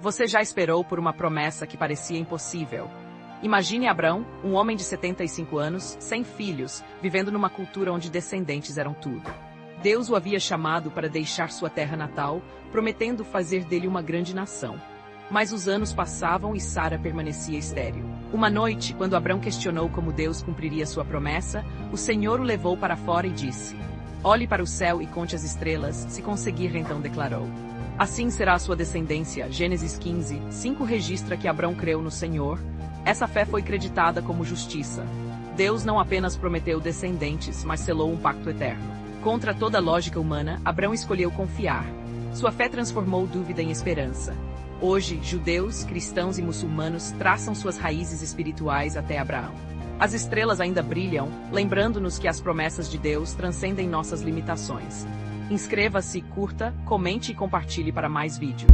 Você já esperou por uma promessa que parecia impossível? Imagine Abrão, um homem de 75 anos, sem filhos, vivendo numa cultura onde descendentes eram tudo. Deus o havia chamado para deixar sua terra natal, prometendo fazer dele uma grande nação. Mas os anos passavam e Sara permanecia estéril. Uma noite, quando Abrão questionou como Deus cumpriria sua promessa, o Senhor o levou para fora e disse: "Olhe para o céu e conte as estrelas, se conseguir", então declarou. "Assim será a sua descendência." Gênesis 15, 5 registra que Abrão creu no Senhor. Essa fé foi creditada como justiça. Deus não apenas prometeu descendentes, mas selou um pacto eterno. Contra toda lógica humana, Abrão escolheu confiar. Sua fé transformou dúvida em esperança. Hoje, judeus, cristãos e muçulmanos traçam suas raízes espirituais até Abraão. As estrelas ainda brilham, lembrando-nos que as promessas de Deus transcendem nossas limitações. Inscreva-se, curta, comente e compartilhe para mais vídeos.